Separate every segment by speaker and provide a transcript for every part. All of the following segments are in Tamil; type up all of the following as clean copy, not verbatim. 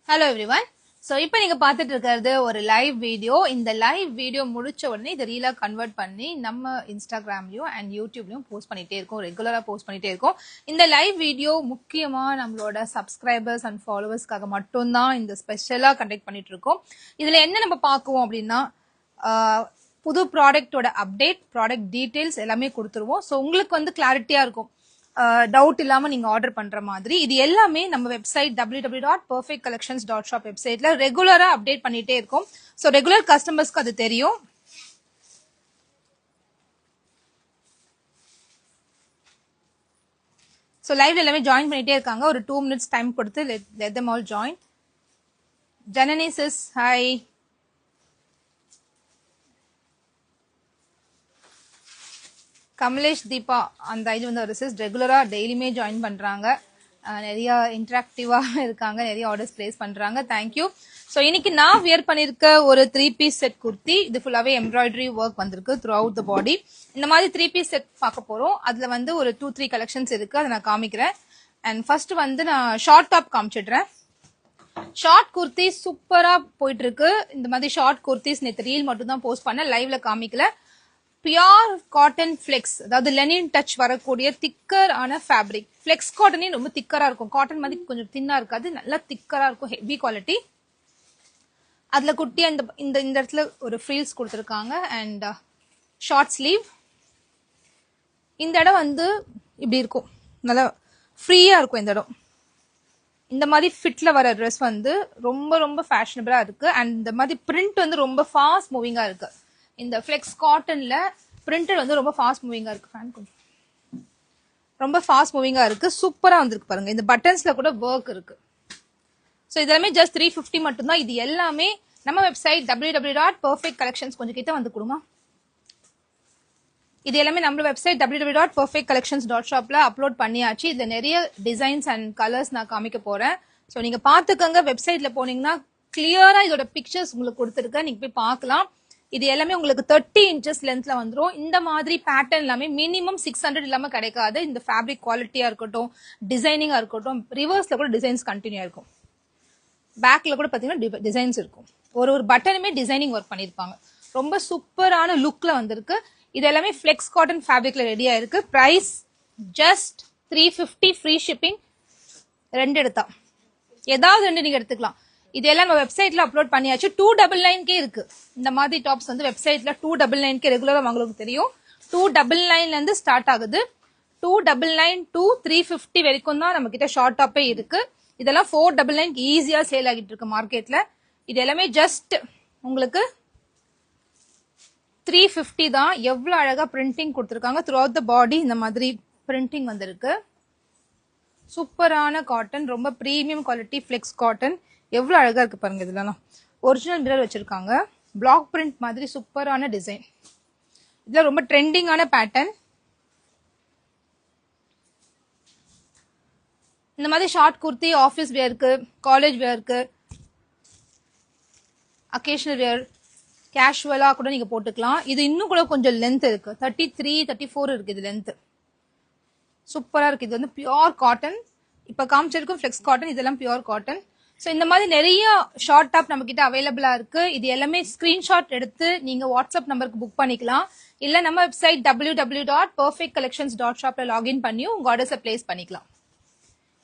Speaker 1: Hello everyone. So இப்போ நீங்க பார்த்துட்டு இருக்கிறது ஒரு லைவ் வீடியோ. இந்த லைவ் வீடியோ முடிச்ச உடனே இதை ரீலா கன்வெர்ட் பண்ணி நம்ம இன்ஸ்டாகிராம்லயும் அண்ட் யூடியூப்லயும் போஸ்ட் பண்ணிட்டே இருக்கோம். ரெகுலரா போஸ்ட் பண்ணிட்டே இருக்கோம். இந்த லைவ் வீடியோ முக்கியமா நம்மளோட சப்ஸ்கிரைபர்ஸ் அண்ட் ஃபாலோவர்ஸ்க்காக மட்டும்தான் இந்த ஸ்பெஷலா கண்டக்ட் பண்ணிட்டு இருக்கோம். இதுல என்ன நம்ம பார்க்குவோம் அப்படின்னா புது ப்ராடக்டோட அப்டேட், ப்ராடக்ட் டீடைல்ஸ் எல்லாமே கொடுத்துருவோம். ஸோ உங்களுக்கு வந்து கிளாரிட்டியா இருக்கும், டவுட் இல்லாம நீங்க ஆர்டர் பண்ற மாதிரி. இது எல்லாமே நம்ம வெப்சைட் www.perfectcollections.shop வெப்சைட்ல ரெகுலரா அப்டேட் பண்ணிட்டே இருக்கும். சோ ரெகுலர் கஸ்டமர்ஸ்க்கு அது தெரியும். சோ லைவ்ல எல்லாமே ஜாயின் பண்ணிட்டே இருக்காங்க. ஒரு 2 minutes டைம் கொடுத்து let them all join. Janani sis hi. Kamlesh Deepa அந்த இது வந்து ஒரு சிஸ் ரெகுலரா டெய்லியுமே ஜாயின் பண்றாங்க. நிறைய இன்டராக்டிவா இருக்காங்க, நிறைய ஆர்டர்ஸ் பிளேஸ் பண்றாங்க. தேங்க்யூ. ஸோ இன்னைக்கு நான் வியர் பண்ணிருக்க ஒரு 3 பீஸ் செட் குர்த்தி. இது ஃபுல்லாவே எம்ப்ராய்டரி ஒர்க் வந்திருக்கு த்ரூ அவுட் த பாடி. இந்த மாதிரி 3 பீஸ் செட் பார்க்க போறோம். அதுல வந்து ஒரு 2-3 கலெக்ஷன்ஸ் இருக்கு, அதை நான் காமிக்கிறேன். அண்ட் ஃபர்ஸ்ட் வந்து நான் ஷார்ட் டாப் காமிச்சிடுறேன். ஷார்ட் குர்த்தி சூப்பரா போயிட்டு இருக்கு. இந்த மாதிரி ஷார்ட் குர்த்திஸ் நேற்று ரீல் மட்டும் தான் போஸ்ட் பண்ண, லைவ்ல காமிக்கல. பியூர் காட்டன் ஃபிளெக்ஸ், அதாவது லெனின் டச் வரக்கூடிய திக்கர் ஆன ஃபேப்ரிக். ஃபிளெக்ஸ் காட்டனே ரொம்ப திக்கரா இருக்கும், காட்டன் மாதிரி கொஞ்சம் தின்னா இருக்காது, நல்லா திக்கரா இருக்கும், ஹெவி குவாலிட்டி. அதுல குட்டியா இந்த இடத்துல ஒரு ஃப்ரீல்ஸ் கொடுத்துருக்காங்க அண்ட் ஷார்ட் ஸ்லீவ். இந்த இடம் வந்து இப்படி இருக்கும், நல்லா ஃப்ரீயா இருக்கும் இந்த இடம். இந்த மாதிரி ஃபிட்ல வர ட்ரெஸ் வந்து ரொம்ப ரொம்ப ஃபேஷனபிளா இருக்கு. அண்ட் இந்த மாதிரி பிரிண்ட் வந்து ரொம்ப ஃபாஸ்ட் மூவிங்கா இருக்கு. இந்த ஃபிளெக்ஸ் காட்டன்ல பிரிண்டட் வந்து ரொம்ப ஃபாஸ்ட் மூவிங்கா இருக்கு. ஃபேன் கொஞ்சம் ரொம்ப ஃபாஸ்ட் மூவிங்கா இருக்கு, சூப்பரா வந்திருக்கு பாருங்க. இந்த பட்டன்ஸ்ல கூட ஒர்க் இருக்கு. ஸோ இதெல்லாமே ஜஸ்ட் 350 மட்டும்தான். இது எல்லாமே நம்ம வெப்சைட் www.perfectcollections கொஞ்சம் கிட்ட வந்து கொடுங்க. இது எல்லாமே நம்ம வெப்சைட் www.perfectcollections.shopல அப்லோட் பண்ணியாச்சு. இதுல நிறைய டிசைன்ஸ் அண்ட் கலர்ஸ் நான் காமிக்க போறேன். ஸோ நீங்க பாத்துக்கோங்க. வெப்சைட்ல போனீங்கன்னா கிளியரா இதோட பிக்சர்ஸ் உங்களுக்கு கொடுத்துருக்கேன், நீங்க போய் பார்க்கலாம். இது எல்லாமே உங்களுக்கு 30 inches லென்த்ல வந்துடும். இந்த மாதிரி பேட்டர்ன் எல்லாமே மினிமம் 600 இல்லாம கிடைக்காது. இந்த ஃபேப்ரிக் குவாலிட்டியா இருக்கட்டும், டிசைனிங்கா இருக்கட்டும், ரிவர்ஸ்ல கூட டிசைன்ஸ் கண்டினியூ இருக்கும். பேக்ல கூட பாத்தீங்கன்னா டிசைன்ஸ் இருக்கும். ஒரு பட்டனுமே டிசைனிங் ஒர்க் பண்ணிருப்பாங்க. ரொம்ப சூப்பரான லுக்ல வந்திருக்கு. இது எல்லாமே ஃபிளெக்ஸ் காட்டன் ஃபேப்ரிக்ல ரெடியா இருக்கு. Price just 350, free shipping. 2 எடுத்தா ஏதாவது 2 நீங்க எடுத்துக்கலாம். இதெல்லாம் நம்ம வெப்சைட்ல அப்லோட் பண்ணியாச்சு. 299 இருக்கு. இந்த மாதிரி டாப்ஸ் வந்து வெப்சைட்ல 299 ரெகுலரா உங்களுக்கு தெரியும். 299 இருந்து ஸ்டார்ட் ஆகுது. 299 to 350 வரைக்கும் தான் நம்ம கிட்ட ஷார்ட் டாப்பே இருக்கு. இதெல்லாம் 499 ஈஸியா சேல் ஆகிட்டு இருக்கு மார்க்கெட்ல. இது எல்லாமே ஜஸ்ட் உங்களுக்கு 350 தான். எவ்வளவு அழகா பிரிண்டிங் கொடுத்துருக்காங்க த்ரூ அவுட் த பாடி. இந்த மாதிரி பிரிண்டிங் வந்திருக்கு. சூப்பரான காட்டன், ரொம்ப பிரீமியம் குவாலிட்டி ஃபிளெக்ஸ் காட்டன். எவ்வளவு அழகா இருக்கு பாருங்க. இதெல்லாம் ஒரிஜினல் மிரர் வச்சிருக்காங்க. பிளாக் பிரிண்ட் மாதிரி சூப்பரான டிசைன். இதுல ரொம்ப ட்ரெண்டிங்கான பேட்டர்ன். இந்த மாதிரி ஷார்ட் குர்த்தி ஆஃபீஸ் வேருக்கு, காலேஜ் வேருக்கு, அக்கேஷனல் வேர், கேஷுவலா கூட நீங்க போட்டுக்கலாம். இது இன்னும் கூட கொஞ்சம் லென்த் இருக்கு, 33, 34 இருக்கு இது லென்த். சூப்பரா இருக்கு. இது வந்து பியூர் காட்டன். இப்ப காமிச்சிருக்கும் ஃபிளெக்ஸ் காட்டன், இதெல்லாம் பியூர் காட்டன். ஸோ இந்த மாதிரி நிறைய ஷார்ட் டாப் நம்ம கிட்ட அவைலபிளா இருக்கு. இது எல்லாமே ஸ்கிரீன்ஷாட் எடுத்து நீங்க வாட்ஸ்அப் நம்பருக்கு புக் பண்ணிக்கலாம். இல்ல நம்ம வெப்சைட் www.perfectcollections.shopல லாகின் பண்ணி உங்க ஆர்டர்ஸை பிளேஸ் பண்ணிக்கலாம்.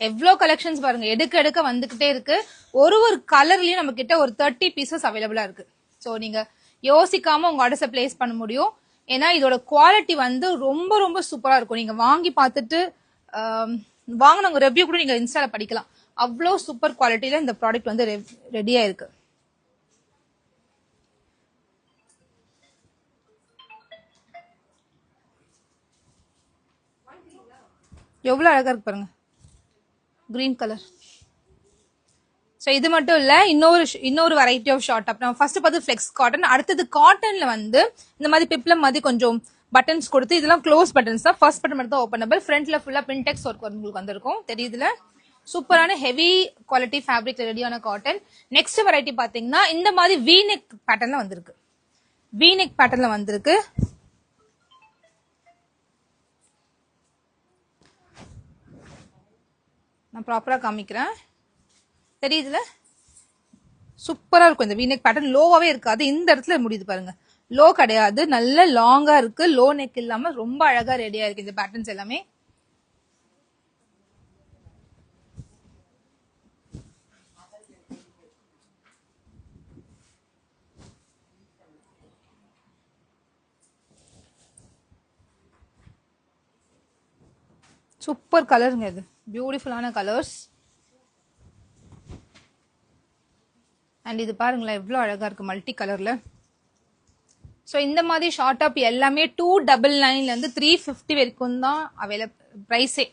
Speaker 1: எவ்வளோ கலெக்ஷன்ஸ் பாருங்க, எடுக்க வந்துகிட்டே இருக்கு. ஒரு கலர்லயும் நம்ம கிட்ட ஒரு 30 பீசஸ் அவைலபிளா இருக்கு. ஸோ நீங்க யோசிக்காம உங்க ஆர்டர்ஸை பிளேஸ் பண்ண முடியும். ஏன்னா இதோட குவாலிட்டி வந்து ரொம்ப ரொம்ப சூப்பரா இருக்கும். நீங்க வாங்கி பார்த்துட்டு வாங்கினவங்க ரெவ்யூ கூட நீங்க இன்ஸ்டால படிக்கலாம். அவ்வளோ சூப்பர் குவாலிட்டியில இந்த ப்ராடக்ட் வந்து ரெடியா இருக்கு. எவ்வளவு அழகா இருக்கு பாருங்க, கிரீன் கலர். ஸோ இது மட்டும் இல்ல, இன்னொரு வெரைட்டி ஆஃப் ஷார்ட் டாப். நம்ம ஃபர்ஸ்ட் பார்த்து ஃபிளெக்ஸ் காட்டன். அடுத்தது காட்டன்ல வந்து இந்த மாதிரி பிப்ளம் மாதிரி கொஞ்சம் பட்டன்ஸ் கொடுத்து, இதெல்லாம் க்ளோஸ் பட்டன்ஸ் தான். ஃபர்ஸ்ட் பட்டன் மட்டும் தான் ஓப்பனபிள். ஃப்ரண்ட்ல ஃபுல்லா பிரிண்டெக்ஸ் ஒர்க் உங்களுக்கு வந்திருக்கும், தெரியுதுல. சூப்பரான ஹெவி குவாலிட்டி ஃபேப்ரிக் ரெடியான காட்டன். நெக்ஸ்ட் வெரைட்டி பாத்தீங்கன்னா இந்த மாதிரி வி நெக் பேட்டர்ன்ல வந்திருக்கு. வி நெக் பேட்டர்ன்ல வந்திருக்கு. நான் ப்ராப்பரா காமிக்கிறேன், தெரியுதுல. சூப்பரா இருக்கும். இந்த வீநெக் பேட்டர்ன் லோவாவே இருக்காது, இந்த இடத்துல முடியுது பாருங்க, லோ கிடையாது, நல்ல லாங்கா இருக்கு, லோ நெக் இல்லாம ரொம்ப அழகா ரெடியா இருக்கு இந்த பேட்டர்ன்ஸ் எல்லாமே. சூப்பர் கலருங்க, இது பியூட்டிஃபுல்லான கலர்ஸ். அண்ட் இது பாருங்களேன் எவ்வளோ அழகா இருக்கு மல்டி கலர்ல. ஸோ இந்த மாதிரி ஷார்ட் டாப் எல்லாமே 299 350 வரைக்கும் தான் அவைலபிள் ப்ரைஸே.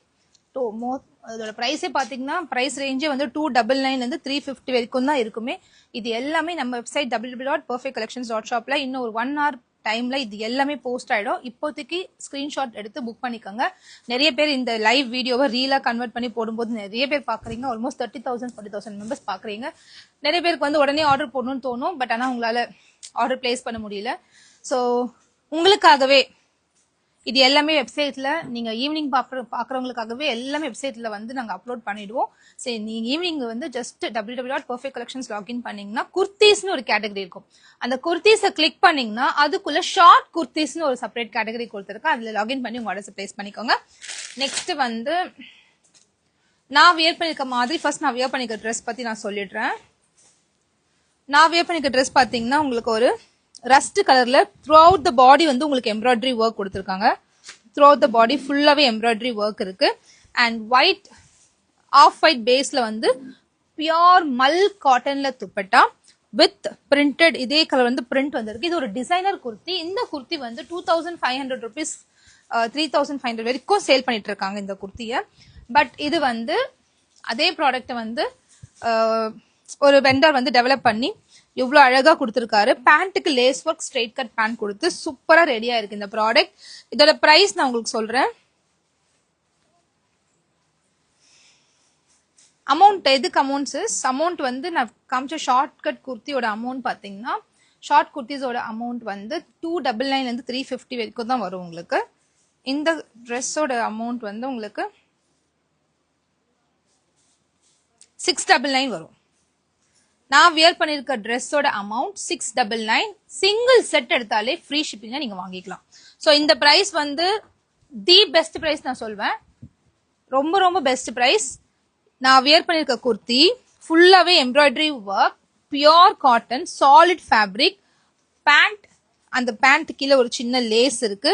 Speaker 1: அதோட ப்ரைஸே பார்த்தீங்கன்னா ப்ரைஸ் ரேஞ்சே வந்து 299 350 வரைக்கும் தான் இருக்குமே. இது எல்லாமே நம்ம வெப்சைட் www.perfectcollections.shopல இன்னும் ஒரு 1 hour டைம்ல இது எல்லாமே போஸ்ட் ஆயிடும். இப்போதைக்கு ஸ்கிரீன்ஷாட் எடுத்து புக் பண்ணிக்கோங்க. நிறைய பேர் இந்த லைவ் வீடியோவை ரீலா கன்வெர்ட் பண்ணி போடும்போது நிறைய பேர் பாக்குறீங்க, ஆல்மோஸ்ட் 30,000 40,000 மெம்பர்ஸ் பாக்குறீங்க. நிறைய பேருக்கு வந்து உடனே ஆர்டர் போடணும்னு தோணும், பட் ஆனா உங்களால ஆர்டர் பிளேஸ் பண்ண முடியல. ஸோ உங்களுக்காகவே இது எல்லாமே வெப்சைட்ல நீங்க ஈவினிங் பாக்குறவங்களுக்காகவே எல்லாமே வெப்சைட்ல வந்து நாங்க அப்லோட் பண்ணிடுவோம். சரி, நீங்க ஈவினிங் வந்து ஜஸ்ட் www.perfectcollections லாகின் பண்ணீங்கன்னா குர்த்திஸ்னு ஒரு கேட்டகரி இருக்கும். அந்த குர்த்திஸை கிளிக் பண்ணீங்கன்னா அதுக்குள்ள ஷார்ட் குர்த்திஸ்னு ஒரு செப்பரேட் கேட்டகரி கொடுத்துருக்கேன், அதுல லாகின் பண்ணி உங்க ஆர்டர்ஸ் பிளேஸ் பண்ணிக்கோங்க. நெக்ஸ்ட் வந்து நான் வியர் பண்ணிருக்க மாதிரி ஃபர்ஸ்ட் நான் வியர் பண்ணிக்க ட்ரெஸ் பத்தி நான் சொல்லிடுறேன். நான் வியர் பண்ணிக்க ட்ரெஸ் பாத்தீங்கன்னா உங்களுக்கு ஒரு ரஸ்ட் கலர்ல த்ரூ அவுட் த பாடி வந்து உங்களுக்கு எம்ப்ராய்டரி ஒர்க் கொடுத்துருக்காங்க. த்ரூ அவுட் த பாடி ஃபுல்லாவே எம்ப்ராய்டரி ஒர்க் இருக்கு. அண்ட் ஒயிட் ஆஃப் ஒயிட் பேஸ்ல வந்து pure Mal காட்டன்ல dupatta with printed இதே கலர் வந்து பிரிண்ட் வந்திருக்கு. இது ஒரு டிசைனர் குர்த்தி. இந்த குர்த்தி வந்து 2500 rupees 3500 வரைக்கும் சேல் பண்ணிட்டு இருக்காங்க இந்த குர்த்திய. பட் இது வந்து அதே ப்ராடக்ட் வந்து ஒரு வெண்டர் வந்து டெவலப் பண்ணி இவ்வளவு அழகா கொடுத்திருக்காரு. பேண்ட்டுக்கு lace work straight cut pant கொடுத்து சூப்பரா ரெடியா இருக்கு இந்த ப்ராடக்ட். இதோட பிரைஸ் நான் உங்களுக்கு சொல்றேன். அமௌண்ட் எதுக்கு அமௌண்ட் வந்து நான் காமிச்ச ஷார்ட் கட் குர்த்தியோட அமௌண்ட் பாத்தீங்கன்னா ஷார்ட் குர்த்திஸோட அமௌண்ட் வந்து 299 350 வரைக்கும் தான் வரும் உங்களுக்கு. இந்த ட்ரெஸ்ஸோட அமௌண்ட் வந்து உங்களுக்கு 699 வரும். நான் வியர் பண்ணிருக்க ட்ரெஸ்ஸோட அமௌண்ட் 699. சிங்கிள் செட் எடுத்தாலே ஃப்ரீ ஷிப்பிங்க நீங்க வாங்கிக்கலாம். ஸோ இந்த பிரைஸ் வந்து தி பெஸ்ட் பிரைஸ் நான் சொல்வேன், ரொம்ப ரொம்ப பெஸ்ட் பிரைஸ். நான் வியர் பண்ணிருக்க குர்த்தி ஃபுல்லாவே embroidery work, pure cotton, solid fabric, pant, அந்த பேண்ட் கீழே ஒரு சின்ன லேஸ் இருக்கு,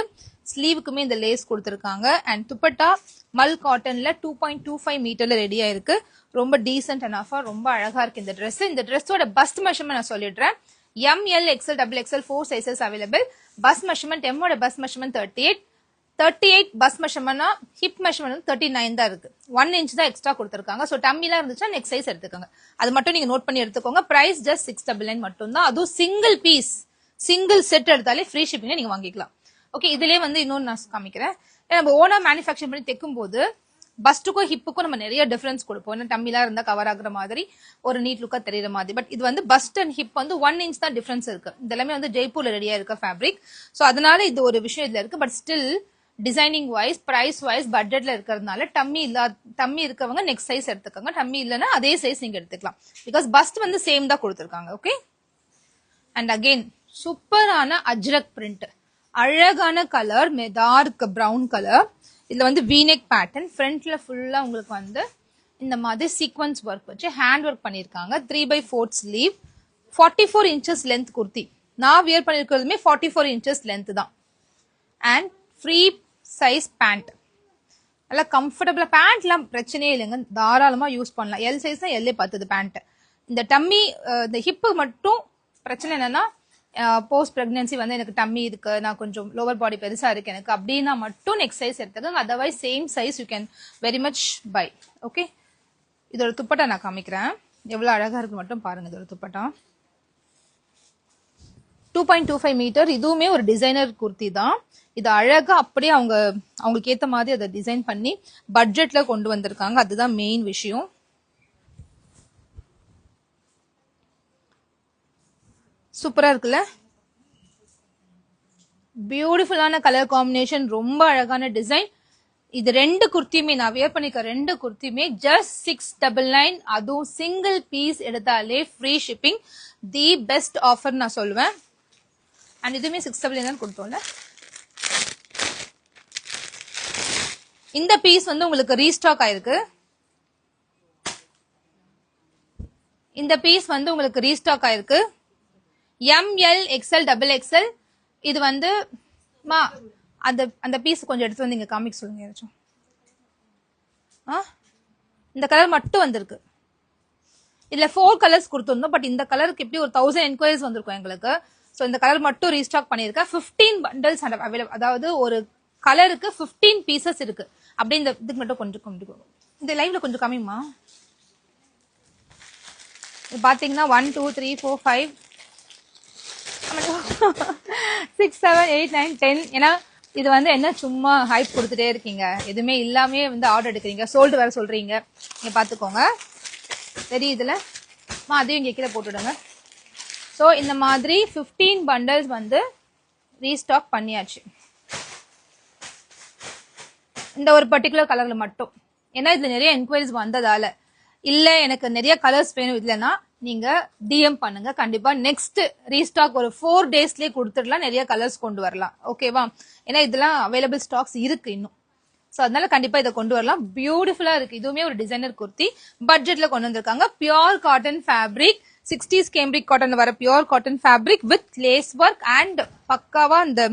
Speaker 1: ஸ்லீவுக்குமே இந்த லேஸ் கொடுத்துருக்காங்க. அண்ட் துப்பட்டா மல் காட்டன்ல 2.25 மீட்டர்ல ரெடியா இருக்கு. ரொம்ப டீசென்ட் அண்ட் ஆஃபா ரொம்ப அழகா இருக்கு இந்த ட்ரெஸ். இந்த ட்ரெஸ்ஸோட பஸ்ட் மெஷர்மெண்ட் நான் சொல்லிடுறேன். ML XL XXL 4 sizes available. Bust measurement எம்மோட பஸ் மெஷர்மெண்ட் 38 பஸ் மெஷர்மெண்ட்னா ஹிப் மெஷர்மெண்ட் 39 தான் இருக்கு. 1 inch தான் எக்ஸ்ட்ரா கொடுத்துருக்காங்க. ஸோ டம்மிலாம் இருந்துச்சுன்னா நெக்ஸ்ட் சைஸ் எடுத்துக்கோங்க, அது மட்டும் நீங்க நோட் பண்ணி எடுத்துக்கோங்க. பிரைஸ் ஜஸ்ட் 699 மட்டும் தான். அதுவும் சிங்கிள் பீஸ் சிங்கிள் செட் எடுத்தாலே ஃப்ரீ ஷிப்பிங்க நீங்க வாங்கிக்கலாம். ஓகே, இதுலயே வந்து இன்னொன்று நான் காமிக்கிறேன். நம்ம ஓனா மேனுஃபேக்சர் பண்ணி தைக்கும் போது பஸ்ட்டுக்கும் ஹிப்புக்கும் நம்ம நிறைய டிஃபரன்ஸ் கொடுப்போம். ஏன்னா டம்மிலாம் இருந்தா கவர் ஆகுற மாதிரி ஒரு நீட் லுக்கா தெரியற மாதிரி. பட் இது வந்து பஸ்ட் அண்ட் ஹிப் வந்து 1 inch தான் டிஃபரன்ஸ் இருக்கு. இதெல்லாமே வந்து ஜெய்ப்பூர்ல ரெடியா இருக்க ஃபேப்ரிக். ஸோ அதனால இது ஒரு விஷயம் இதுல இருக்கு. But still designing wise price wise பட்ஜெட்ல இருக்கிறதுனால டம்மி இருக்கவங்க நெக்ஸ்ட் சைஸ் எடுத்துக்கோங்க. டம்மி இல்லைன்னா அதே சைஸ் நீங்க எடுத்துக்கலாம். பிகாஸ் பஸ்ட் வந்து சேம் தான் கொடுத்துருக்காங்க. ஓகே, அண்ட் அகெயின் சூப்பரான அஜ்ரக் பிரிண்ட், அழகான கலர், டார்க் பிரவுன் கலர். இதுல வந்து வீநெக் பேட்டர்ன், ஃப்ரண்ட்ல ஃபுல்லா உங்களுக்கு வந்து இந்த மாதிரி சீக்வன்ஸ் ஒர்க் வச்சு ஹேண்ட் ஒர்க் பண்ணிருக்காங்க. 3/4 ஸ்லீவ், 44 inches லென்த் குர்த்தி. நான் வியர் பண்ணிருக்கிறதுமே 44 inches லென்த் தான். அண்ட் ஃப்ரீ சைஸ் பேண்ட், நல்லா கம்ஃபர்டபுளா, பேண்ட்லாம் பிரச்சனையே இல்லைங்க, தாராளமா யூஸ் பண்ணலாம். எல் சைஸ் தான் எல்லே 10 பேண்ட். இந்த டம்மி இந்த ஹிப்பு மட்டும் பிரச்சனை என்னன்னா போஸ்ட் பிரெக்னன்சி வந்து எனக்கு டம்மி இருக்கு, நான் கொஞ்சம் லோவர் பாடி பெருசா இருக்கு எனக்கு அப்படின்னா மட்டும் நெக்ஸ்ட் சைஸ் எடுத்துக்கோங்க. Otherwise same size you can very much by. Okay, இதோட துப்பட்டா நான் காமிக்கிறேன் எவ்வளவு அழகா இருக்கு மட்டும் பாருங்க. இதோட துப்பட்டா 2.25 மீட்டர். இதுவுமே ஒரு டிசைனர் குர்த்தி தான். இது அழகா அப்படியே அவங்களுக்கு ஏத்த மாதிரி அதை டிசைன் பண்ணி பட்ஜெட்ல கொண்டு வந்திருக்காங்க. அதுதான் மெயின் விஷயம். சூப்பரா இருக்குல்ல, பியூட்டிஃபுல்லான கலர் காம்பினேஷன், ரொம்ப அழகான டிசைன். இது ரெண்டு குர்த்தியுமே நான் வியர் பண்ணிக்க ரெண்டு குர்த்தியுமே ஜஸ்ட் 699. அதுவும் சிங்கிள் பீஸ் எடுத்தாலே free shipping. The best offer நான் சொல்லுவேன். அண்ட் இதுவுமே 699 தான் கொடுத்தோம்ல. இந்த பீஸ் வந்து உங்களுக்கு ரீஸ்டாக் ஆயிருக்கு. இந்த பீஸ் வந்து உங்களுக்கு ரீஸ்டாக் ஆயிருக்கு. ML XL XXL. இது வந்து அந்த பீஸ் கொஞ்சம் எடுத்து வந்து இங்க காமிக்க சொல்லுங்க யாராச்சும். இந்த கலர் மட்டும் வந்திருக்கு. இதுல 4 கலர்ஸ் கொடுத்துருந்தோம். பட் இந்த கலருக்கு எப்படி ஒரு 1000 என்கொயரிஸ் வந்திருக்கும் எங்களுக்கு. ஸோ இந்த கலர் மட்டும் ரீஸ்டாக் பண்ணியிருக்கேன். 15 பண்டல்ஸ் அவைலபிள். அதாவது ஒரு கலருக்கு 15 பீசஸ் இருக்கு. அப்படியே இந்த இதுக்கு மட்டும் கொஞ்சம் கொஞ்சம் இந்த லைவ்ல கொஞ்சம் கம்மிமா. பாத்தீங்கன்னா 1 2 3 4 5 6 7 8 9 10. ஏன்னா இது வந்து என்ன சும்மா ஹைப் கொடுத்துட்டே இருக்கீங்க, எதுவுமே இல்லாமே வந்து ஆர்டர் எடுக்கிறீங்க, சோல்டு வேற சொல்றீங்க. நீங்க பாத்துக்கோங்க தெரியுதுல, அதையும் இங்க கீழே போட்டுடுங்க. ஸோ இந்த மாதிரி 15 பண்டல்ஸ் வந்து ரீஸ்டாக் பண்ணியாச்சு இந்த ஒரு பர்டிகுலர் கலர்ல மட்டும். ஏன்னா இதுல நிறைய என்கொயரிஸ் வந்ததால. இல்ல எனக்கு நிறைய கலர்ஸ் வேணும் இல்லைன்னா நீங்க டிஎம் பண்ணுங்க. கண்டிப்பா நெக்ஸ்ட் ரீஸ்டாக் ஒரு 4 டேஸ்லயே கொடுத்துடலாம். நிறைய கலர்ஸ் கொண்டு வரலாம். ஓகேவா? ஏன்னா இதெல்லாம் அவைலபிள் ஸ்டாக்ஸ் இருக்கு இன்னும். ஸோ அதனால கண்டிப்பா இதை கொண்டு வரலாம். பியூட்டிஃபுல்லா இருக்கு. இதுவுமே ஒரு டிசைனர் குர்த்தி பட்ஜெட்ல கொண்டு வந்திருக்காங்க. Pure cotton fabric, 60s cambric cotton வர pure cotton fabric with lace work and பக்காவா இந்த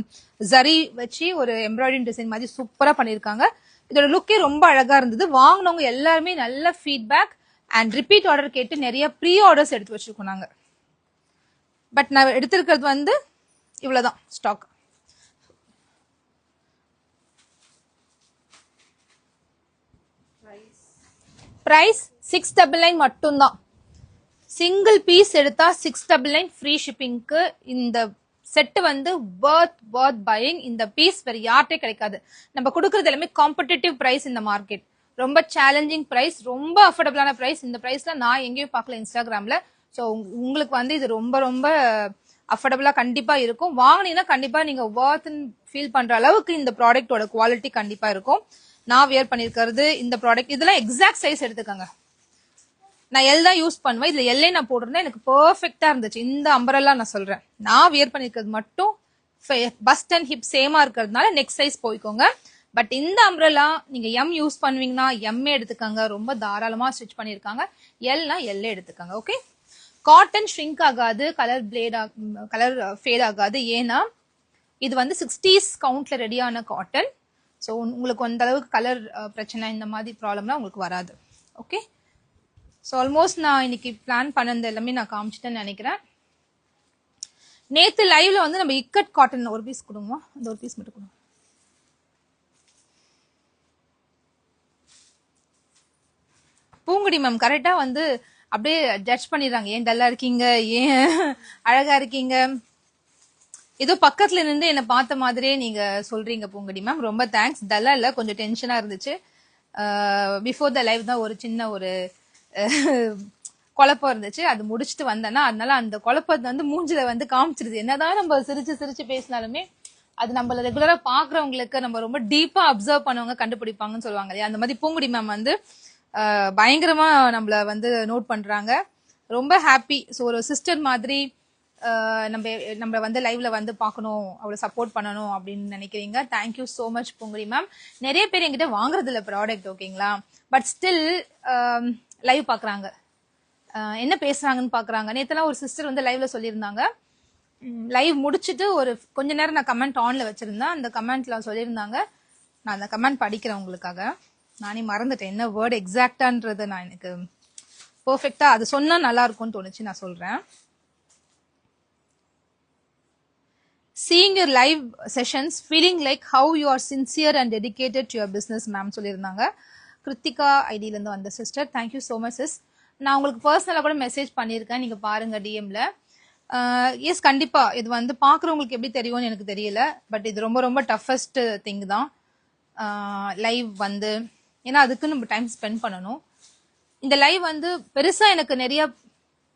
Speaker 1: ஜரி வச்சு ஒரு எம்ப்ராய்டரி டிசைன் மாதிரி சூப்பரா பண்ணிருக்காங்க. இதோட லுக்கே ரொம்ப அழகா இருந்தது. வாங்கினவங்க எல்லாருமே நல்ல ஃபீட்பேக் அண்ட் ரிப்பீட் ஆர்டர் கேட்டு நிறைய ப்ரீ ஆர்டர்ஸ் எடுத்து வச்சிருக்கோம் நாங்க. பட் நான் எடுத்திருக்கிறது வந்து இவ்வளவுதான் ஸ்டாக். பிரைஸ் 699 மட்டும்தான். சிங்கிள் பீஸ் எடுத்தா 699 ஃப்ரீ ஷிப்பிங்க்கு. இந்த செட் வந்து worth buying. இந்த பீஸ் வேற யார்ட்டே கிடைக்காது. நம்ம கொடுக்கறது எல்லாமே காம்படிட்டிவ் பிரைஸ் இந்த மார்க்கெட். ரொம்ப சேலஞ்சிங் பிரைஸ், ரொம்ப அஃபோர்டபுளான பிரைஸ். இந்த பிரைஸ்ல நான் எங்கேயும் பார்க்கல இன்ஸ்டாகிராம்ல. ஸோ உங்களுக்கு வந்து இது ரொம்ப ரொம்ப அஃபோர்டபுளா கண்டிப்பா இருக்கும். வாங்கினீங்கன்னா கண்டிப்பா நீங்க வர்த் ஃபீல் பண்ற அளவுக்கு இந்த ப்ராடக்டோட குவாலிட்டி கண்டிப்பா இருக்கும். நான் வியர் பண்ணிருக்கிறது இந்த ப்ராடக்ட். இதெல்லாம் எக்ஸாக்ட் சைஸ் எடுத்துக்கோங்க. நான் எல் தான் யூஸ் பண்ணுவேன். இதுல எல்லே நான் போட்டிருந்தேன், எனக்கு பெர்ஃபெக்டா இருந்துச்சு. இந்த அம்பரெல்லாம் நான் சொல்றேன். நான் வியர் பண்ணிருக்கிறது மட்டும் பஸ்ட் அண்ட் ஹிப் சேமா இருக்கிறதுனால நெக்ஸ்ட் சைஸ் போய்க்கோங்க. பட் இந்த அம்பரெல்லா நீங்க எம் யூஸ் பண்ணுவீங்கன்னா எம்ஏ எடுத்துக்கோங்க. ரொம்ப தாராளமா ஸ்டிச் பண்ணிருக்காங்க. எல்னா எல்லே எடுத்துக்கோங்க. ஓகே. காட்டன் ஷ்ரிங்க் ஆகாது, கலர் ஃபேட் ஆகாது. ஏன்னா இது வந்து 60s கவுண்ட்ல ரெடியான காட்டன். ஸோ உங்களுக்கு அந்த அளவுக்கு கலர் பிரச்சனை இந்த மாதிரி ப்ராப்ளம்லாம் உங்களுக்கு வராது. ஓகே. ஸோ ஆல்மோஸ்ட் நான் இன்னைக்கு பிளான் பண்ணது எல்லாமே நான் காமிச்சிட்டேன்னு நினைக்கிறேன். நேத்து லைவ்ல வந்து நம்ம இக்கட் காட்டன் ஒரு பீஸ் கொடுங்க. அந்த ஒரு பீஸ் மட்டும் கொடுங்க. பூங்குடி மேம் கரெக்டா வந்து அப்படியே ஜட்ஜ் பண்ணிடுறாங்க. ஏன் டல்லா இருக்கீங்க, ஏன் அழகா இருக்கீங்க, ஏதோ பக்கத்துல நின்று என்ன பார்த்த மாதிரியே நீங்க சொல்றீங்க பூங்குடி மேம். ரொம்ப தேங்க்ஸ். டல்லா இல்ல, கொஞ்சம் டென்ஷனா இருந்துச்சு. பிஃபோர் த லைவ் தான் ஒரு சின்ன ஒரு குழப்பம் இருந்துச்சு. அது முடிச்சுட்டு வந்தேன்னா அதனால அந்த குழப்பத்தை வந்து மூஞ்சில வந்து காமிச்சிருது. என்னதான் நம்ம சிரிச்சு சிரிச்சு பேசினாலுமே அது நம்மள ரெகுலரா பாக்குறவங்களுக்கு, நம்ம ரொம்ப டீப்பா அப்சர்வ் பண்ணவங்க கண்டுபிடிப்பாங்கன்னு சொல்லுவாங்க இல்லையா? அந்த மாதிரி பூங்குடி மேம் வந்து பயங்கரமா நம்மள வந்து நோட் பண்றாங்க. ரொம்ப ஹாப்பி. ஸோ ஒரு சிஸ்டர் மாதிரி நம்ம வந்து லைவ்ல வந்து பார்க்கணும், அவளை சப்போர்ட் பண்ணணும் அப்படின்னு நினைக்கிறீங்க. Thank you so much Poongudi ma'am. நிறைய பேர் என்கிட்ட வாங்குறது இல்ல ப்ராடக்ட், ஓகேங்களா? பட் ஸ்டில் லைவ் பாக்குறாங்க, என்ன பேசுறாங்கன்னு பாக்குறாங்க. நேத்தெல்லாம் ஒரு சிஸ்டர் வந்து லைவ்ல சொல்லியிருந்தாங்க. லைவ் முடிச்சுட்டு ஒரு கொஞ்ச நேரம் நான் கமெண்ட் ஆன்ல வச்சிருந்தேன். அந்த கமெண்ட்ல சொல்லியிருந்தாங்க, நான் அந்த கமெண்ட் படிக்கிறேன் உங்களுக்காக. நானே மறந்துட்டேன் என்ன வேர்டு எக்ஸாக்டான்றது. நான் எனக்கு பெர்ஃபெக்டா அது சொன்னா நல்லா இருக்கும்னு தோணுச்சு, நான் சொல்றேன். Seeing your live sessions, feeling like how you are sincere and dedicated to your business, ma'am சொல்லியிருந்தாங்க. கிருத்திகா ஐடியில இருந்து வந்த sister. Thank you so much sis. நான் உங்களுக்கு பர்சனலா கூட மெசேஜ் பண்ணியிருக்கேன், நீங்க பாருங்க டிஎம்ல. எஸ் கண்டிப்பா இது வந்து பாக்குறவங்களுக்கு எப்படி தெரியும்னு எனக்கு தெரியல. பட் இது ரொம்ப ரொம்ப டஃபஸ்ட் திங் தான் லைவ் வந்து. ஏன்னா அதுக்கு நம்ம டைம் ஸ்பெண்ட் பண்ணணும். இந்த லைவ் வந்து பெருசா எனக்கு நிறைய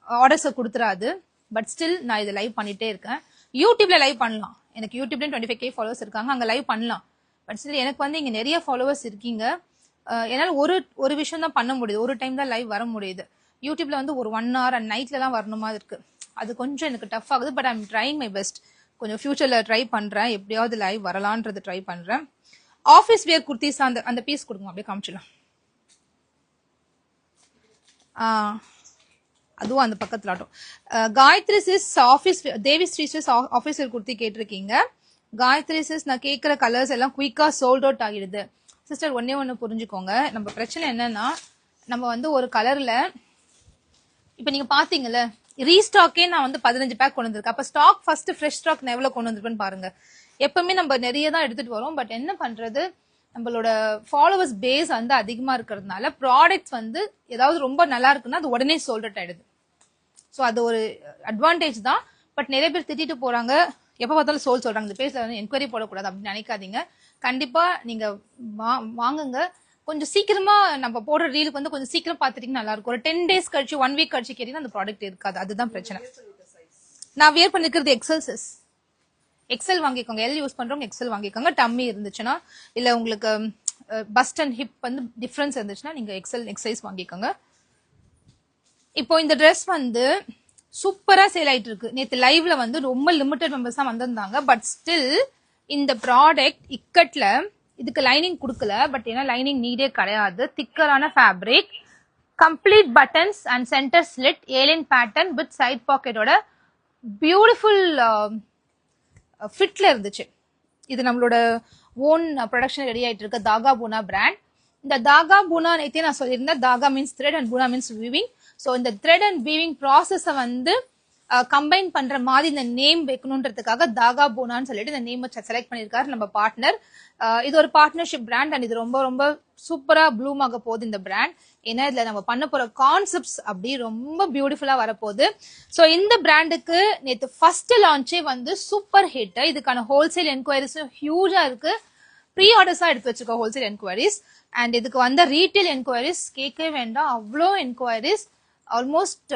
Speaker 1: ஆர்டர்ஸை கொடுத்துறாது. பட் ஸ்டில் நான் இதை லைவ் பண்ணிட்டே இருக்கேன். யூடியூப்ல லைவ் பண்ணலாம். எனக்கு யூடியூப்ல 25K ஃபாலோவர்ஸ் இருக்காங்க, அங்க லைவ் பண்ணலாம். பட் ஸ்டில் எனக்கு வந்து இங்க நிறைய ஃபாலோவர்ஸ் இருக்கீங்க. என்னால ஒரு விஷயம் தான் பண்ண முடியுது, ஒரு டைம் தான் லைவ் வர முடியுது. யூடியூப்ல வந்து ஒரு 1 hour அண்ட் நைட்லலாம் வரணுமா இருக்கு. அது கொஞ்சம் எனக்கு டஃப் ஆகுது. But I'm trying my best. கொஞ்சம் ஃபியூச்சர்ல ட்ரை பண்றேன், எப்படியாவது லைவ் வரலான்றது ட்ரை பண்றேன். ஆஃபீஸ் வேர் குர்த்திஸ் அந்த பீஸ் கொடுங்க, அப்படியே காமிச்சிடலாம். அதுவும் அந்த பக்கத்துல ஆட்டும். Gayathri sis office, Devi Sri sis office wear kurti Gayathri. காயத்ரி சிஸ், நான் கேட்குற கலர்ஸ் எல்லாம் குயிக்கா சோல்ட் அவுட் ஆகிடுது. சிஸ்டர் ஒன்னே ஒன்று புரிஞ்சுக்கோங்க, நம்ம பிரச்சனை என்னன்னா நம்ம வந்து ஒரு கலர்ல இப்போ நீங்க பாத்தீங்கல்ல ரீஸ்டாக்கே நான் வந்து 15 பேக் கொண்டு வந்திருக்கேன். அப்ப ஸ்டாக் ஃபர்ஸ்ட் ஃப்ரெஷ் ஸ்டாக் நான் எவ்வளவு கொண்டு வந்திருப்பேன்னு பாருங்க. எப்பவுமே நம்ம நிறைய தான் எடுத்துட்டு வரோம். பட் என்ன பண்றது, நம்மளோட ஃபாலோவர்ஸ் பேஸ் வந்து அதிகமா இருக்கிறதுனால ப்ராடக்ட்ஸ் வந்து ஏதாவது ரொம்ப நல்லா இருக்குன்னா அது உடனே சோல்ட் அவுட் ஆயிடுது. ஸோ அது ஒரு அட்வான்டேஜ் தான். பட் நிறைய பேர் திட்டிட்டு போறாங்க, எப்போ பார்த்தாலும் சொல்றாங்க. இந்த பேஜ்ல வந்து என்கொயரி போடக்கூடாது அப்படின்னு நினைக்காதீங்க. கண்டிப்பா நீங்க வாங்குங்க. கொஞ்சம் சீக்கிரமா நம்ம போடுற ரீலுக்கு வந்து கொஞ்சம் சீக்கிரம் பார்த்துட்டீங்கன்னா நல்லா இருக்கும். ஒரு 10 days கழிச்சு 1 week கழிச்சு கேட்டீங்கன்னா அந்த ப்ராடக்ட் இருக்காது. அதுதான் பிரச்சனை. நான் வியர் பண்ணிக்கிறது எக்ஸல் சிஸ். எக்ஸல் வாங்கிக்கோங்க. எல் யூஸ் பண்றவங்க எக்ஸல் வாங்கிக்கோங்க. டம்மி இருந்துச்சுன்னா இல்ல உங்களுக்கு பஸ்ட் அண்ட் ஹிப் வந்து டிஃபரன்ஸ் இருந்துச்சுன்னா நீங்க எக்ஸல் எக்ஸசைஸ் வாங்கிக்கோங்க. இப்போ இந்த ட்ரெஸ் வந்து சூப்பரா சேல் ஆயிட்டு இருக்கு. நேற்று லைவ்ல வந்து ரொம்ப லிமிடெட் மெம்பர்ஸ் தான் வந்திருந்தாங்க. பட் ஸ்டில் இந்த ப்ராடக்ட் இக்கட்ல இதுக்கு லைனிங் கொடுக்கல. பட் ஏன்னா லைனிங் நீடே கிடையாது. திக்கரான fabric, complete buttons and centre slit, A line pattern with side பாக்கெட்டோட பியூட்டிஃபுல் ஃபிட்ல இருந்துச்சு. இது நம்மளோட ஓன் ப்ரொடக்ஷன் ரெடி ஆயிட்டு இருக்க தாகா பூனா பிராண்ட். இந்த தாகா பூனா நேற்றே நான் சொல்லியிருந்தேன், தாகா மீன்ஸ் த்ரெட் அண்ட் பூனா மீன்ஸ் வீவிங். ஸோ இந்த த்ரெட் அண்ட் வீவிங் ப்ராசஸை வந்து கம்பைன் பண்ற மாதிரி இந்த நேம் வைக்கணுன்றதுக்காக தாகா பூனான்னு சொல்லிட்டு இந்த நேம் செலக்ட் பண்ணிருக்காரு நம்ம பார்ட்னர். இது ஒரு பார்ட்னர்ஷிப் பிராண்ட் அண்ட் இது ரொம்ப ரொம்ப சூப்பரா ப்ளூம் ஆக போகுது இந்த பிராண்ட். ஏன்னா இதுல நம்ம பண்ண போற கான்செப்ட்ஸ் அப்படி ரொம்ப பியூட்டிஃபுல்லா வரப்போகுது. ஸோ இந்த பிராண்டுக்கு நேற்று ஃபர்ஸ்ட் லான்ச்சே வந்து சூப்பர் ஹிட். இதுக்கான ஹோல்சேல் என்கொயரிஸும் ஹியூஜா இருக்கு. ப்ரீ ஆர்டர்ஸா எடுத்து வச்சிருக்கோம் ஹோல்சேல் என்கொயரிஸ். அண்ட் இதுக்கு வந்த ரீட்டைல் என்கொயரிஸ் கேட்கவே வேண்டாம், அவ்வளோ என்கொயரிஸ். ஆல்மோஸ்ட்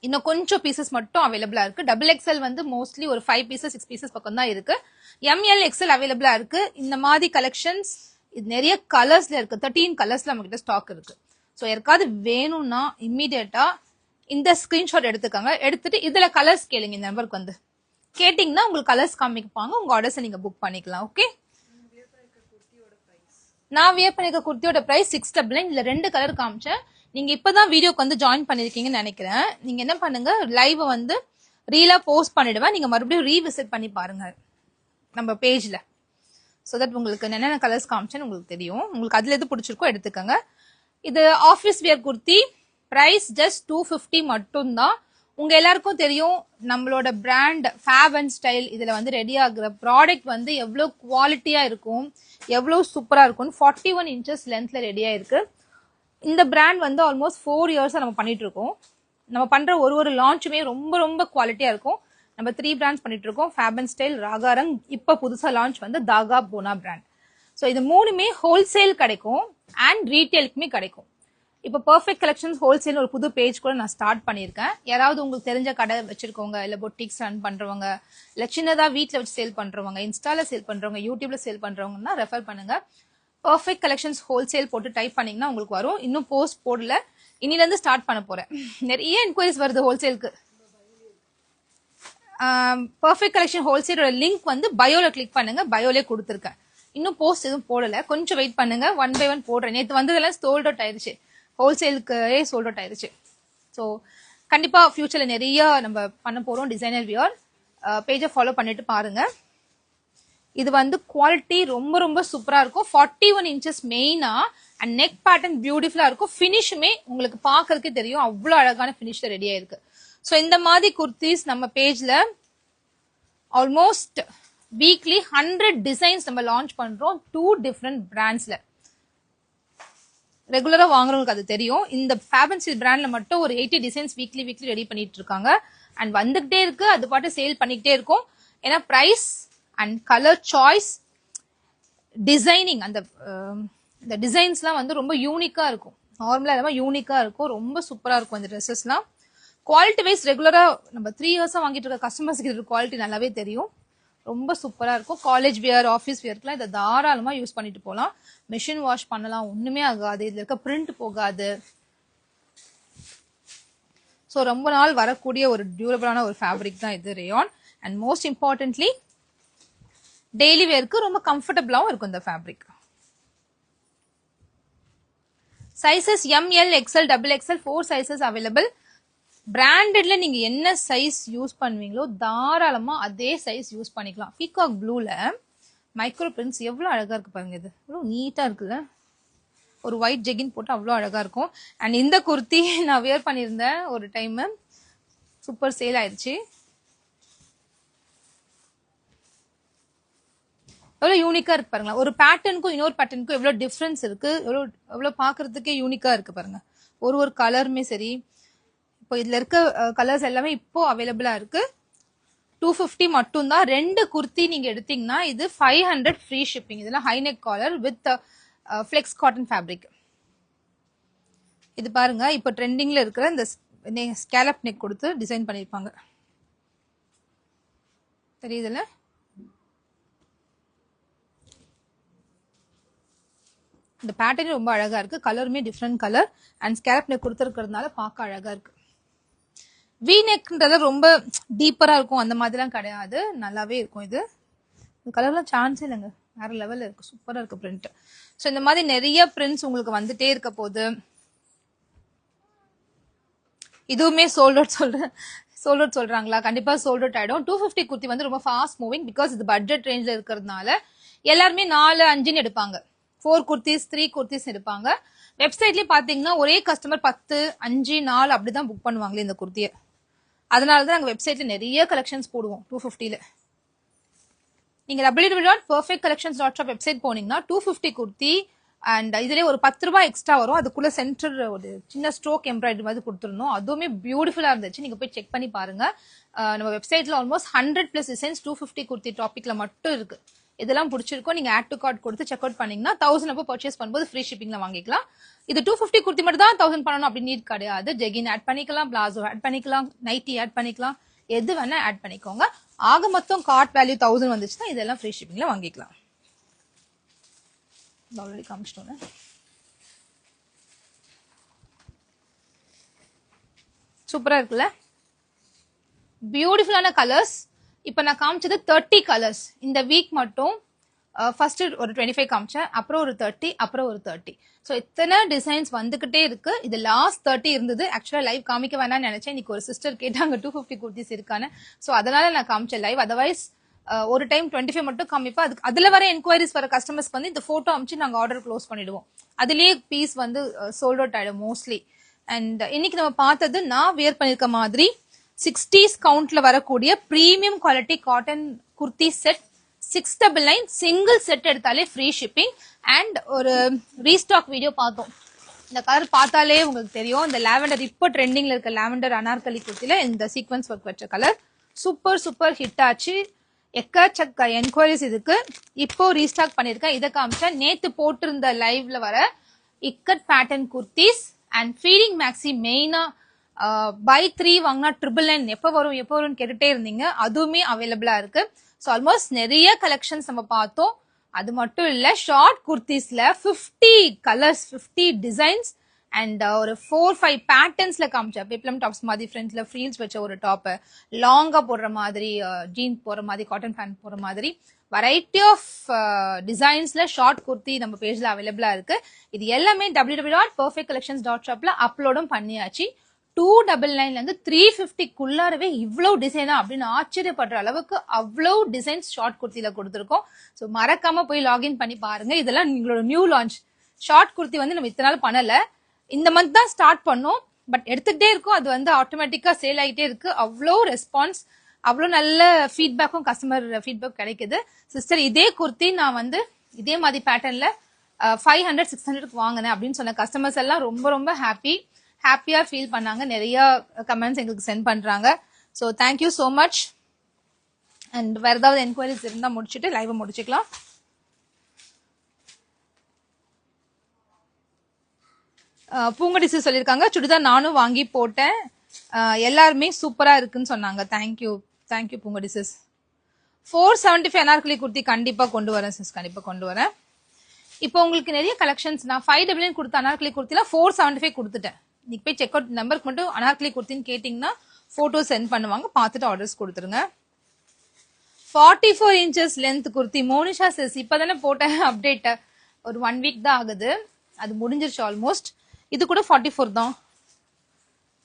Speaker 1: இன்னும் கொஞ்சம் பீசஸ் மட்டும் அவைலபிளா இருக்கு. டபுள் எக்ஸ்எல் வந்து மோஸ்ட்லி ஒரு 5 pieces 6 pieces பக்கம் தான் இருக்கு. எம்எல் எக்ஸ்எல் அவைலபிளா இருக்கு. இந்த மாதிரி கலெக்ஷன்ஸ் இது நிறைய கலர்ஸ்ல இருக்கு. 13 கலர்ஸ்ல நம்ம கிட்ட ஸ்டாக் இருக்கு. ஸோ யாருக்காவது வேணும்னா இம்மீடியட்டா இந்த ஸ்கிரீன்ஷாட் எடுத்துக்கோங்க. எடுத்துட்டு இதுல கலர்ஸ் கேளுங்க. இந்த நம்பருக்கு வந்து கேட்டீங்கன்னா உங்களுக்கு கலர்ஸ் காமிப்பாங்க. உங்க ஆர்டர்ஸ் நீங்க புக் பண்ணிக்கலாம். ஓகே, நான் வியர் பண்ணிருக்க குர்த்தியோட பிரைஸ் 699. இதுல 2 கலர் காமிச்சேன். நீங்க இப்பதான் வீடியோக்கு வந்து ஜாயின் பண்ணிருக்கீங்கன்னு நினைக்கிறேன். நீங்க என்ன பண்ணுங்க, லைவ் வந்து ரீலா போஸ்ட் பண்ணிடுவேன். நீங்க மறுபடியும் ரீவிசிட் பண்ணி பாருங்க நம்ம பேஜ்ல. ஸோ தட் உங்களுக்கு என்னென்ன கலர்ஸ் காமிச்சேன்னு உங்களுக்கு தெரியும். உங்களுக்கு அதுல எது பிடிச்சிருக்கோ எடுத்துக்கோங்க. இது office wear kurti. Price just 250 மட்டும்தான். உங்க எல்லாருக்கும் தெரியும் நம்மளோட பிராண்ட் ஃபேப் அண்ட் ஸ்டைல் இதுல வந்து ரெடி ஆகுற ப்ராடக்ட் வந்து எவ்வளவு குவாலிட்டியா இருக்கும், எவ்வளவு சூப்பரா இருக்கும். 41 inches லென்த்ல ரெடியா இருக்கு. இந்த பிராண்ட் வந்து ஆல்மோஸ்ட் 4 years நம்ம பண்ணிட்டு இருக்கோம். நம்ம பண்ற ஒரு லான்ச்சுமே ரொம்ப ரொம்ப குவாலிட்டியா இருக்கும். நம்ம 3 பிராண்ட்ஸ் பண்ணிட்டு இருக்கோம், ஃபேப் அண்ட் ஸ்டைல், ராகாரங், இப்ப புதுசா லான்ச் வந்து தாகா பூனா பிராண்ட். ஸோ இது 3மே ஹோல்சேல் கிடைக்கும் அண்ட் ரீட்டைலுக்குமே கிடைக்கும். இப்போ பர்ஃபெக்ட் கலெக்ஷன்ஸ் ஹோல்சேல் ஒரு புது பேஜ் கூட நான் ஸ்டார்ட் பண்ணியிருக்கேன். யாராவது உங்களுக்கு தெரிஞ்ச கடை வச்சிருக்கவங்க, இல்ல பொட்டிக்ஸ் ரன் பண்றவங்க, இல்ல சின்னதா வீட்டில் வச்சு சேல் பண்றவங்க, இன்ஸ்டால சேல் பண்றவங்க, யூடியூப்ல சேல் பண்றவங்கன்னா ரெஃபர் பண்ணுங்க. பர்ஃபெக்ட் கலெக்ஷன்ஸ் ஹோல்சேல் போட்டு டைப் பண்ணீங்கன்னா உங்களுக்கு வரும். இன்னும் போஸ்ட் போடல, இன்னில இருந்து ஸ்டார்ட் பண்ண போறேன். நிறைய என்கொயரிஸ் வருது ஹோல்சேலுக்கு. பர்ஃபெக்ட் கலெக்ஷன் ஹோல்சேலோட லிங்க் வந்து பயோல கிளிக் பண்ணுங்க. பயோலே கொடுத்துருக்கேன். இன்னும் போஸ்ட் எதுவும் போடல, கொஞ்சம் வெயிட் பண்ணுங்க. 1 by 1 போடுறேன். நேற்று வந்ததெல்லாம் சோல்ட் அவுட் ஆயிருச்சு, ஹோல்சேலுக்கே சோல்ட் அவுட் ஆயிருச்சு. ஸோ கண்டிப்பா ஃபியூச்சர்ல நிறைய நம்ம பண்ண போறோம். டிசைனர் வியர் பேஜை ஃபாலோ பண்ணிட்டு பாருங்க. இது வந்து குவாலிட்டி ரொம்ப ரொம்ப சூப்பரா இருக்கும். 41 inches மெயினா அண்ட் நெக் பேட்டர்ன் பியூட்டிஃபுல்லா இருக்கும். ஃபினிஷுமே உங்களுக்கு பாக்குறதுக்கு தெரியும், அவ்வளவு அழகான ஃபினிஷ்ல ரெடியா இருக்கு. ஸோ இந்த மாதிரி குர்த்திஸ் நம்ம பேஜ்ல ஆல்மோஸ்ட் வீக்லி 100 டிசைன்ஸ் நம்ம லான்ச் பண்றோம் 2 different பிராண்ட்ஸ்ல. ரெகுலரா வாங்குறவங்களுக்கு அது தெரியும். இந்த ஃபேப் அண்ட் ஸ்டைல் பிராண்ட்ல மட்டும் ஒரு 80 டிசைன்ஸ் வீக்லி ரெடி பண்ணிட்டு இருக்காங்க. அண்ட் வந்துகிட்டே இருக்கு, அது பாட்டு சேல் பண்ணிக்கிட்டே இருக்கும். ஏன்னா price and colour choice, designing, அந்த டிசைன்ஸ்லாம் வந்து ரொம்ப யூனிக்கா இருக்கும். நார்மலா இல்லாம யூனிக்கா இருக்கும். ரொம்ப சூப்பரா இருக்கும் இந்த ட்ரெஸ்ஸஸ்லாம். குவாலிட்டி வைஸ் ரெகுலரா நம்ம 3 years வாங்கிட்டு இருக்க கஸ்டமர்ஸ்க்கு இது குவாலிட்டி நல்லாவே தெரியும். ரொம்ப சூப்பரா இருக்கும். காலேஜ் வியர், ஆஃபீஸ் வியர்க்குலாம் இதை தாராளமா யூஸ் பண்ணிட்டு போகலாம். மிஷின் வாஷ் பண்ணலாம், ஒண்ணுமே ஆகாது. இதுல இருக்க பிரிண்ட் போகாது. ஸோ ரொம்ப நாள் வரக்கூடிய ஒரு டியூரபிளான ஒரு ஃபேப்ரிக் தான் இது rayon. And most importantly daily வேர்க்கு ரொம்ப கம்ஃபர்டபுளாகவும் இருக்கும் இந்த fabric. Sizes ML, XL, XXL 4 sizes available. பிராண்டட்ல நீங்க என்ன சைஸ் யூஸ் பண்ணுவீங்களோ தாராளமா அதே சைஸ் யூஸ் பண்ணிக்கலாம். பீகாக் ப்ளூல மைக்ரோ பிரிண்ட்ஸ் எவ்வளவு அழகா இருக்கு பாருங்க. இது எவ்வளவு நீட்டா இருக்குல்ல. ஒரு ஒயிட் ஜெகின் போட்டு அவ்வளோ அழகா இருக்கும். அண்ட் இந்த குர்த்தி நான் வியர் பண்ணியிருந்தேன் ஒரு டைம், சூப்பர் சேல் ஆயிடுச்சு. எவ்வளோ யூனிக்கா இருக்கு பாருங்க. ஒரு பேட்டர்னுக்கும் இன்னொரு பேட்டர்னுக்கும் எவ்வளோ டிஃப்ரென்ஸ் இருக்கு, எவ்வளோ பாக்குறதுக்கே யூனிக்கா இருக்கு பாருங்க. ஒரு கலருமே சரி. இப்போ இதுல இருக்க கலர்ஸ் எல்லாமே இப்போ அவைலபிளா இருக்கு. 250 மட்டும் தான். 2 குர்த்தி நீங்க எடுத்தீங்கன்னா இது 500 ஃப்ரீ ஷிப்பிங். இதெல்லாம் high neck collar with flex cotton fabric. இது பாருங்க, இப்போ ட்ரெண்டிங்ல இருக்கிற இந்த ஸ்கேலப் நெக் கொடுத்து டிசைன் பண்ணிருப்பாங்க. தெரியுதுல்ல? இந்த பேட்டர்ன் ரொம்ப அழகா இருக்கு. கலருமே different colour and scallop neck கொடுத்துருக்கிறதுனால பார்க்க அழகா இருக்கு. வி நெக்ன்றது ரொம்ப டீப்பரா இருக்கும், அந்த மாதிரிலாம் கிடையாது, நல்லாவே இருக்கும். இது கலர்லாம் சான்ஸே இல்லைங்க, வேற லெவல்ல இருக்கு, சூப்பரா இருக்கு பிரிண்ட். ஸோ இந்த மாதிரி நிறைய பிரிண்ட்ஸ் உங்களுக்கு வந்துட்டே இருக்க போது. இதுவுமே சோல்ட் அவுட் சொல்றாங்களா? கண்டிப்பா சோல்ட் அவுட் ஆயிடும். 250 குர்த்தி வந்து ரொம்ப ஃபாஸ்ட் மூவிங். பிகாஸ் இது பட்ஜெட் ரேஞ்ச்ல இருக்கிறதுனால எல்லாருமே 4, 5 எடுப்பாங்க. 4 குர்த்திஸ் 3 குர்த்திஸ் எடுப்பாங்க. வெப்சைட்லயே பாத்தீங்கன்னா ஒரே கஸ்டமர் 10, 5, 4 அப்படிதான் புக் பண்ணுவாங்களே இந்த குர்த்தியை. அதனாலதான் நாங்க வெப்சைட்ல நிறைய கலெக்ஷன்ஸ் போடுவோம் 250ல. நீங்க www.perfectcollections.shop வெப்சைட் போனீங்கன்னா 250 குர்த்தி அண்ட் இதுலயே ஒரு 10 ரூபாய் எக்ஸ்ட்ரா வரும். அதுக்குள்ள சென்டர் ஒரு சின்ன ஸ்ட்ரோக் எம்ப்ராய்டரி மாதிரி கொடுத்துருந்தோம். அதுவுமே பியூட்டிஃபுல்லா இருந்துச்சு. நீங்க போய் செக் பண்ணி பாருங்க. நம்ம வெப்சைட்ல ஆல்மோஸ்ட் 100+ டிசைன்ஸ் 250 குர்த்தி டாபிக்ல மட்டும் இருக்கு. இதெல்லாம் பிடிச்சிருக்கோம். நீங்க ஆட் டு கார்ட் கொடுத்து செக் அவுட் பண்ணீங்கன்னா 1000 அப்போ பர்ச்சேஸ் பண்ணும்போது ஃப்ரீ ஷிப்பிங்ல வாங்கிக்கலாம். இது 250 குர்த்தி மட்டும் தான் 1000 பண்ணணும் அப்படின்னு நீட் கிடையாது. ஜெகின் ஆட் பண்ணிக்கலாம், பிளாசோ ஆட் பண்ணிக்கலாம், நைட்டி ஆட் பண்ணிக்கலாம், எது வேணா ஆட் பண்ணிக்கோங்க. ஆக மொத்தம் கார்ட் வேல்யூ 1000 வந்துச்சுன்னா இதெல்லாம் ஃப்ரீ ஷிப்பிங்ல வாங்கிக்கலாம். ஆல்ரெடி காமிச்சிட்டோம். சூப்பரா இருக்குல்ல? பியூட்டிஃபுல்லான கலர்ஸ். இப்ப நான் காமிச்சது 30 கலர்ஸ். இந்த வீக் மட்டும் ஃபர்ஸ்ட் ஒரு 25 காமிச்சேன், அப்புறம் ஒரு 30, அப்புறம் ஒரு 30. ஸோ இத்தனை டிசைன்ஸ் வந்துகிட்டே இருக்கு. இது லாஸ்ட் 30 இருந்தது. ஆக்சுவலா லைவ் காமிக்க வேணாம்னு நினைச்சேன். இன்னைக்கு ஒரு சிஸ்டர் கேட்டாங்க 250 குர்த்திஸ் இருக்கான்னு. ஸோ அதனால நான் காமிச்சேன் லைவ். அதர்வைஸ் ஒரு டைம் 25 மட்டும் காமிப்பா. அதுல வர என்கொயரிஸ் வர கஸ்டமர்ஸ்க்கு வந்து இந்த போட்டோ அமிச்சு நாங்க ஆர்டர் க்ளோஸ் பண்ணிடுவோம். அதுலயே பீஸ் வந்து சோல்ட் அவுட் ஆயிடும் மோஸ்ட்லி. அண்ட் இன்னைக்கு நம்ம பார்த்தது நான் வியர் பண்ணிருக்க மாதிரி 60s கவுண்ட்ல வரக்கூடிய premium quality cotton kurti set 699 single set எடுத்தாலே ஃப்ரீ ஷிப்பிங். அண்ட் ஒரு ரீஸ்டாக் வீடியோ பார்த்தோம். இந்த கலர் பார்த்தாலே உங்களுக்கு தெரியும். இந்த லாவெண்டர் இப்போ ட்ரெண்டிங்ல இருக்க லாவெண்டர் அனார்கலி குர்த்தில இந்த சீக்வன்ஸ் ஒர்க் வச்ச கலர் சூப்பர் ஹிட் ஆச்சு. எக்கச்சக்க என்கொயரிஸ் இதுக்கு. இப்போ ரீஸ்டாக் பண்ணிருக்கேன். இதை காமிச்சேன். நேத்து போட்டிருந்த லைவ்ல வர ikat pattern kurtis and feeding maxi மெயினா பை 3 வாங்கினா 999 எப்போ வரும்னு கேட்டுட்டே இருந்தீங்க. அதுவுமே அவைலபிளா இருக்கு. ஸோ ஆல்மோஸ்ட் நிறைய கலெக்ஷன்ஸ் நம்ம பார்த்தோம். அது மட்டும் இல்ல, ஷார்ட் குர்த்திஸ்ல 50 கலர்ஸ், 50 டிசைன்ஸ் அண்ட் ஒரு 4-5 பேட்டர்ன்ஸ்ல காமிச்சேன். பெப்ளம் டாப்ஸ் மாதிரி ஃப்ரண்ட்ல ஃப்ரீல்ஸ் வச்ச ஒரு டாப், லாங்கா போடுற மாதிரி, ஜீன்ஸ் போற மாதிரி, காட்டன் பேண்ட் போற மாதிரி வெரைட்டி ஆஃப் டிசைன்ஸ்ல ஷார்ட் குர்த்தி நம்ம பேஜ்ல அவைலபிளா இருக்கு. இது எல்லாமே www.perfectcollections.shopல அப்லோடும் பண்ணியாச்சு. 299ல இருந்து 350க்குள்ளாரவே இவ்வளவு டிசைனா அப்படின்னு ஆச்சரியப்படுற அளவுக்கு அவ்வளவு டிசைன்ஸ் ஷார்ட் குர்த்தில கொடுத்துருக்கோம். ஸோ மறக்காம போய் லாகின் பண்ணி பாருங்க. இதெல்லாம் உங்களோட நியூ லான்ச். ஷார்ட் குர்த்தி வந்து நம்ம இத்தனை நாள் பண்ணல, இந்த மந்த் தான் ஸ்டார்ட் பண்ணோம். பட் எடுத்துக்கிட்டே இருக்கும், அது வந்து ஆட்டோமேட்டிக்கா சேல் ஆகிட்டே இருக்கு. அவ்வளோ ரெஸ்பான்ஸ், அவ்வளோ நல்ல ஃபீட்பேக்கும் கஸ்டமர் ஃபீட்பேக் கிடைக்குது. சிஸ்டர், இதே குர்த்தி நான் வந்து இதே மாதிரி பேட்டர்ன்ல 500-600க்கு வாங்கினேன் அப்படின்னு சொன்ன கஸ்டமர்ஸ் எல்லாம் ரொம்ப ஹாப்பியா ஃபீல் பண்ணாங்க. நிறைய கமெண்ட்ஸ் எங்களுக்கு சென்ட் பண்றாங்க. So thank you so much. And வேற ஏதாவது என்கொயரிஸ் இருந்தால் முடிச்சுட்டு லைவ் முடிச்சுக்கலாம். பூங்கடிசி சொல்லியிருக்காங்க, சுடிதார் நானும் வாங்கி போட்டேன், எல்லாருமே சூப்பரா இருக்குன்னு சொன்னாங்க. தேங்க்யூ பூங்கடிசிஸ். 475 அனார்கலி குர்த்தி கண்டிப்பா கொண்டு வரேன் சிஸ், கண்டிப்பா கொண்டு வரேன். இப்போ உங்களுக்கு நிறைய கலெக்ஷன்ஸ் நான் 599 கொடுத்த அனார்கலி குர்த்தில 475 கொடுத்துட்டேன். நீங்க போய் செக் அவுட் நம்பருக்கு மட்டும் அனார்கலி குர்த்தின்னு கேட்டிங்கன்னா போட்டோ சென்ட் பண்ணுவாங்க, பார்த்துட்டு ஆர்டர்ஸ் கொடுத்துருங்க. 44 inches length kurti Monisha sis இப்பதானே போட்டேன் அப்டேட், ஒரு 1 வீக் தான் ஆகுது, அது முடிஞ்சிருச்சு ஆல்மோஸ்ட். இது கூட 44 தான்,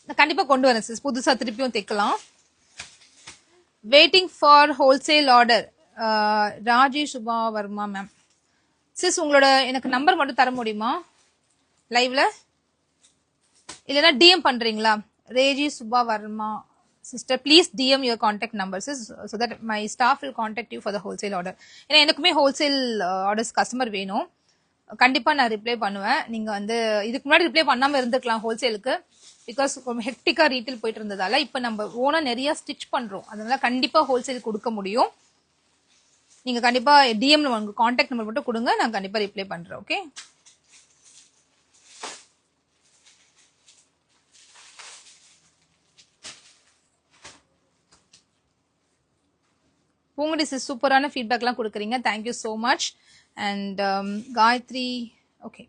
Speaker 1: நான் கண்டிப்பா கொண்டு வரேன் சிஸ், புதுசா திருப்பியும் தைக்கலாம். Waiting for wholesale order Raji Subha Varma ma'am. Sis உங்களோட எனக்கு நம்பர் மட்டும் தர முடியுமா லைவ்ல, இல்லைன்னா டிஎம் பண்றீங்களா? Reji Subha Varma sister please DM your contact number sis, so that my staff will contact you for the wholesale order. ஏன்னா எனக்குமே ஹோல்சேல் ஆர்டர்ஸ் கஸ்டமர் வேணும், கண்டிப்பா நான் ரிப்ளை பண்ணுவேன். நீங்க வந்து இதுக்கு முன்னாடி ரிப்ளை பண்ணாம இருந்துக்கலாம் ஹோல்சேலுக்கு, பிகாஸ் ஹெக்டிக்கா ரீட்டைல் போயிட்டு இருந்ததால. இப்ப நம்ம ஓனா நிறைய ஸ்டிச் பண்றோம், அதனால கண்டிப்பா ஹோல்சேல் கொடுக்க முடியும். நீங்க கண்டிப்பா டிஎம்ல உங்க கான்டாக்ட் நம்பர் மட்டும் கொடுங்க, நான் கண்டிப்பா ரிப்ளை பண்றேன். ஓகே, பூங்குடி சிஸ் சூப்பரான ஃபீட்பேக்லாம் கொடுக்குறீங்க, thank you so much. And Gayathri, okay.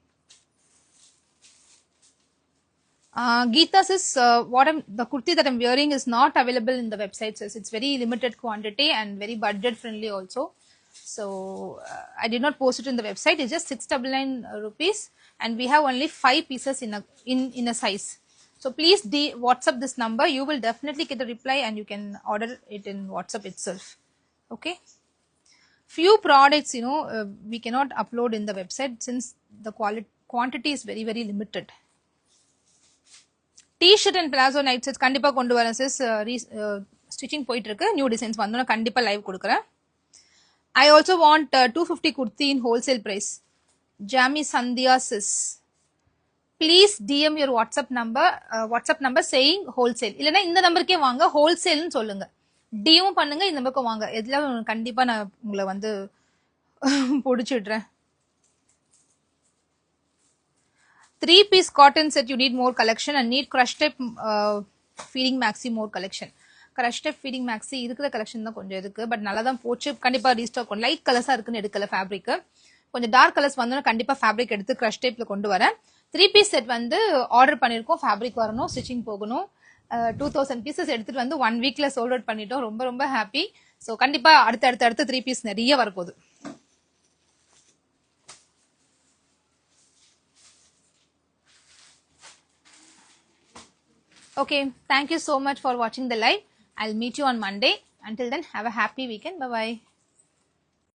Speaker 1: Geeta says, the kurti that I'm wearing is not available in the website. Says it's very limited quantity and very budget friendly also. So I did not post it in the website. It's just 699 rupees, and we have only 5 pieces in a size. So please WhatsApp this number. You will definitely get a reply, and you can order it in WhatsApp itself. Okay. Few products, we cannot upload in the website since the quantity is very very limited. T-shirt and palazzo night sets கண்டிப்பா கொண்டு வரேன் சிஸ், ஸ்டிச்சிங் போயிட்டு இருக்கு, நியூ டிசைன்ஸ் வந்தோன்னா கண்டிப்பா லைவ் கொடுக்குறேன். I also want 250 kurti in wholesale price. Jami Sandhya sis, please DM your WhatsApp number saying wholesale. இல்லனா இந்த நம்பருக்கே வாங்க, ஹோல்சேல்னு சொல்லுங்க, DM பண்ணுங்க, இந்த நம்பருக்கு வாங்க, எதுல கண்டிப்பா நான் உங்களை வந்து புடிச்சிடுறேன். 3-piece cotton set, you need more collection and need crush type feeding maxi more collection. Crush type feeding maxi இருக்கிற கலெக்ஷன் தான் கொஞ்சம் இருக்கு, பட் நல்லா தான் போச்சு, கண்டிப்பா ரீஸ்டாக் பண்ண. லைட் கலர்ஸா இருக்குன்னு எடுக்கல ஃபேப்ரிக், கொஞ்சம் டார்க் கலர்ஸ் வந்தோன்னா கண்டிப்பா ஃபேப்ரிக் எடுத்து crush typeல கொண்டு வரேன். 3-piece set வந்து ஆர்டர் பண்ணிருக்கோம், ஃபேப்ரிக் வரணும், ஸ்டிச்சிங் போகணும். 2000 pieces எடுத்துட்டு வந்து 1 weekல சோல்ட் அவுட் பண்ணிட்டோம், ரொம்ப ரொம்ப ஹாப்பி. ஸோ கண்டிப்பா அடுத்து 3-piece நிறைய வரப்போகுது. Okay, thank you so much for watching the live. I'll meet you on Monday. Until then, have a happy weekend. Bye bye.